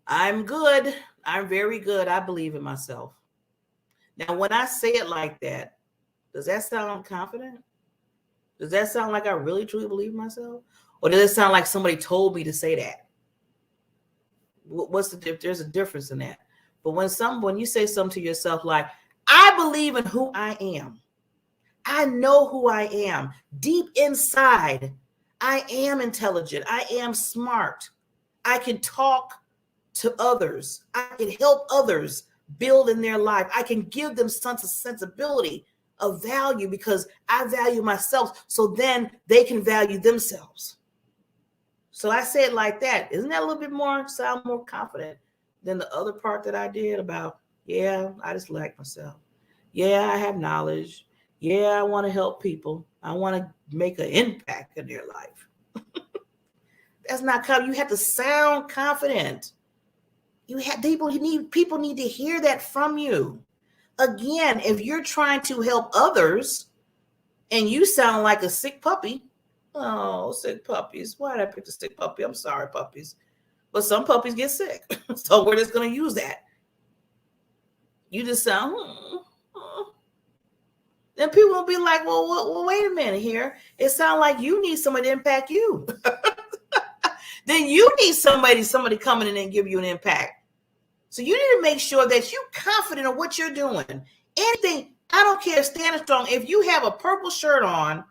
I'm good. I'm very good. I believe in myself. Now, when I say it like that, does that sound confident? Does that sound like I really truly believe in myself? Or does it sound like somebody told me to say that? What's the difference? There's a difference in that. But when you say something to yourself like, I believe in who I am. I know who I am. Deep inside, I am intelligent. I am smart. I can talk to others. I can help others build in their life. I can give them sensibility of value because I value myself. So then they can value themselves. So I say it like that. Isn't that a little bit sound more confident than the other part that I did about, yeah, I just like myself. Yeah, I have knowledge. Yeah, I want to help people. I want to make an impact in their life. That's not confident. You have to sound confident. People need to hear that from you. Again, if you're trying to help others and you sound like a sick puppy, oh, sick puppies. Why did I pick the sick puppy? I'm sorry, puppies. But some puppies get sick. So we're just going to use that. You just sound, then people will be like, well, wait a minute here. It sounds like you need somebody to impact you. Then you need somebody coming in and give you an impact. So you need to make sure that you're confident in what you're doing. Anything, I don't care, standing strong. If you have a purple shirt on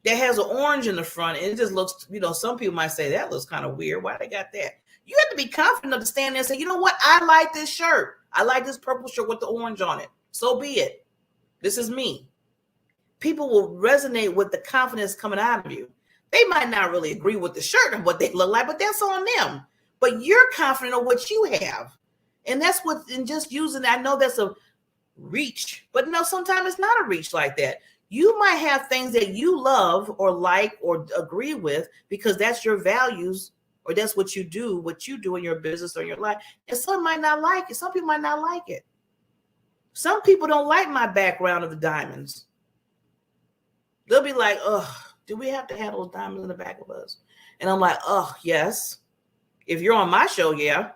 that has an orange in the front, and it just looks, some people might say that looks kind of weird. Why they got that? You have to be confident enough to stand there and say, you know what? I like this shirt. I like this purple shirt with the orange on it. So be it. This is me. People will resonate with the confidence coming out of you. They might not really agree with the shirt and what they look like, but that's on them. But you're confident of what you have. And that's and just using, I know that's a reach, but no, sometimes it's not a reach like that. You might have things that you love or like or agree with because that's your values or that's what you do in your business or your life. And some might not like it. Some people might not like it. Some people don't like my background of the diamonds. They'll be like, oh, do we have to have those diamonds in the back of us? And I'm like, oh, yes. If you're on my show, yeah.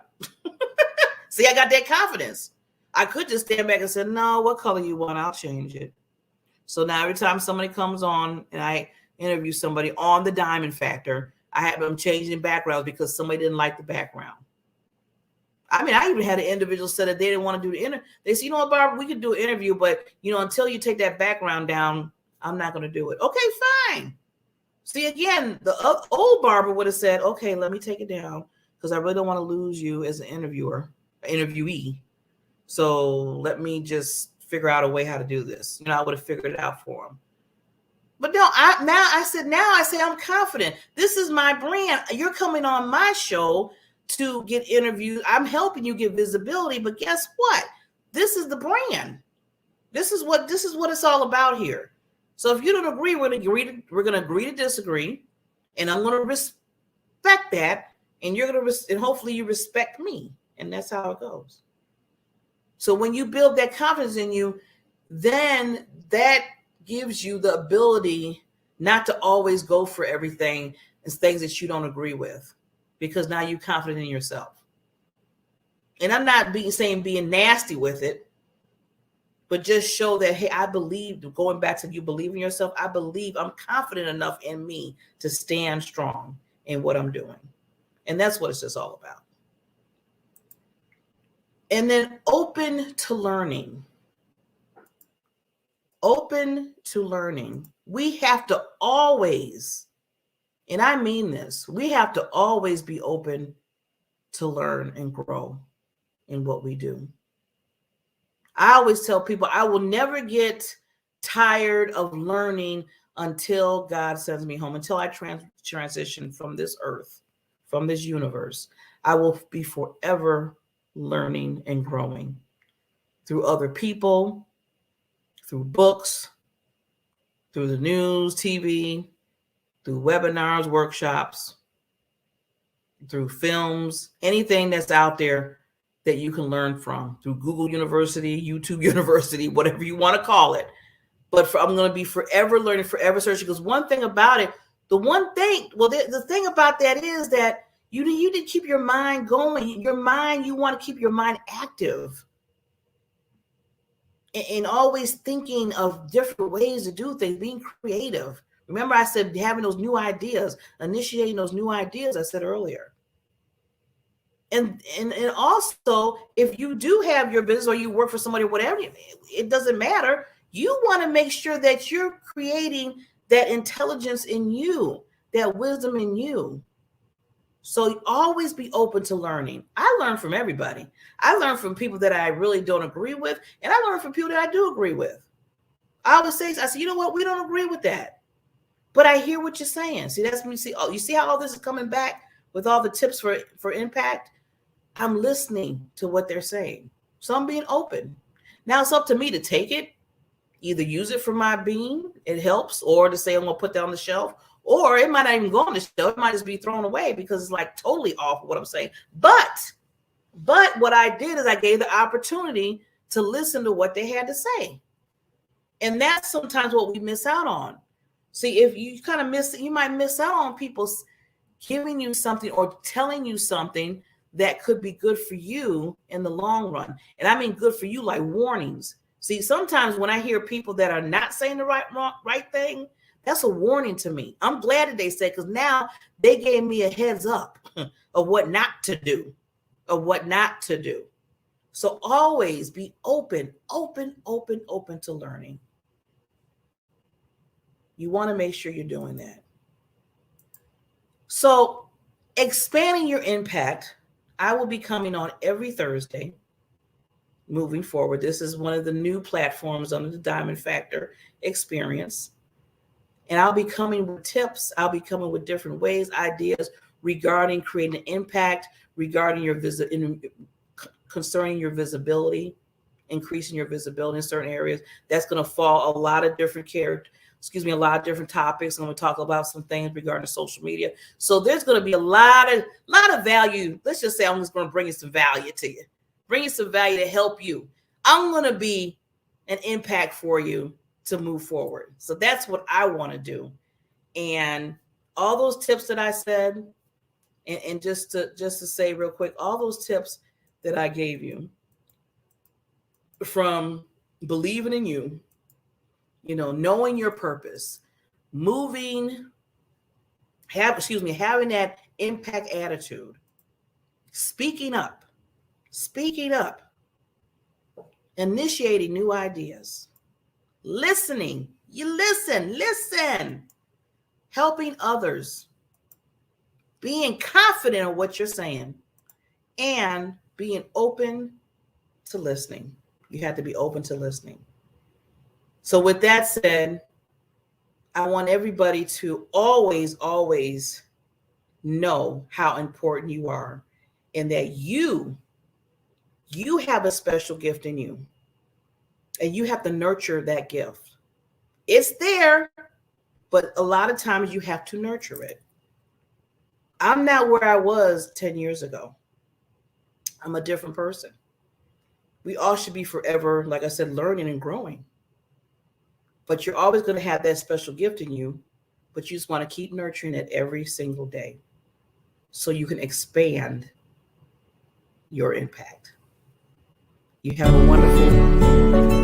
See, I got that confidence. I could just stand back and say, no, what color you want? I'll change it. So now every time somebody comes on and I interview somebody on the Diamond Factor, I have them changing backgrounds because somebody didn't like the background. I mean, I even had an individual said that they didn't want to do the interview. They said, you know what, Barbara, we could do an interview, but until you take that background down, I'm not going to do it. Okay, fine. See, again, the old Barbara would have said, okay, let me take it down because I really don't want to lose you as an interviewee. So let me just figure out a way how to do this. I would have figured it out for him. But no, I say I'm confident. This is my brand. You're coming on my show to get interviewed. I'm helping you get visibility, but guess what? This is the brand. This is what it's all about here. So if you don't agree, we're going to agree to disagree, and I'm going to respect that, and and hopefully you respect me, and that's how it goes. So when you build that confidence in you, then that gives you the ability not to always go for everything and things that you don't agree with, because now you're confident in yourself. And I'm not being nasty with it, but just show that, hey, I believe, going back to you believe in yourself, I'm confident enough in me to stand strong in what I'm doing. And that's what it's just all about. And then open to learning. Open to learning. We have to always, and I mean this, we have to always be open to learn and grow in what we do. I always tell people I will never get tired of learning until God sends me home, until I transition from this earth, from this universe. I will be forever learning and growing through other people, through books, through the news, TV, through webinars, workshops, through films, anything that's out there that you can learn from, through Google University, YouTube University, whatever you want to call it. But I'm going to be forever learning, forever searching, because one thing about it, the thing about that is that you need to keep your mind going. You want to keep your mind active and always thinking of different ways to do things, being creative. Remember, I said having those new ideas, initiating those new ideas, I said earlier. And also, if you do have your business or you work for somebody or whatever, it doesn't matter. You want to make sure that you're creating that intelligence in you, that wisdom in you. So always be open to learning. I learn from everybody. I learn from people that I really don't agree with, and I learn from people that I do agree with. I always say, you know what? We don't agree with that. But I hear what you're saying. See, that's when you see, you see how all this is coming back with all the tips for impact? I'm listening to what they're saying. So I'm being open. Now it's up to me to take it, either use it for my being, it helps, or to say I'm going to put that on the shelf, or it might not even go on the shelf. It might just be thrown away because it's like totally off of what I'm saying. But what I did is I gave the opportunity to listen to what they had to say. And that's sometimes what we miss out on. See, if you kind of you might miss out on people giving you something or telling you something that could be good for you in the long run. And I mean good for you, like warnings. See, sometimes when I hear people that are not saying the right thing, that's a warning to me. I'm glad that they said, because now they gave me a heads up of what not to do, So always be open to learning. You want to make sure you're doing that. So expanding your impact, I will be coming on every Thursday moving forward. This is one of the new platforms under the Diamond Factor experience. And I'll be coming with tips. I'll be coming with different ways, ideas regarding creating an impact, regarding concerning your visibility, increasing your visibility in certain areas. That's going to fall a lot of different topics. I'm going to talk about some things regarding social media. So there's going to be a lot of value. Let's just say I'm just going to bring you some value to you, bring you some value to help you. I'm going to be an impact for you to move forward. So that's what I want to do. And all those tips that I said, and just to say real quick, all those tips that I gave you, from believing in you, knowing your purpose, having that impact attitude, speaking up, speaking up, initiating new ideas, listening. You listen, helping others, being confident in what you're saying, and being open to listening. You have to be open to listening. So with that said, I want everybody to always know how important you are and that you have a special gift in you and you have to nurture that gift. It's there, but a lot of times you have to nurture it. I'm not where I was 10 years ago. I'm a different person. We all should be forever, like I said, learning and growing. But you're always going to have that special gift in you, but you just want to keep nurturing it every single day so you can expand your impact. You have a wonderful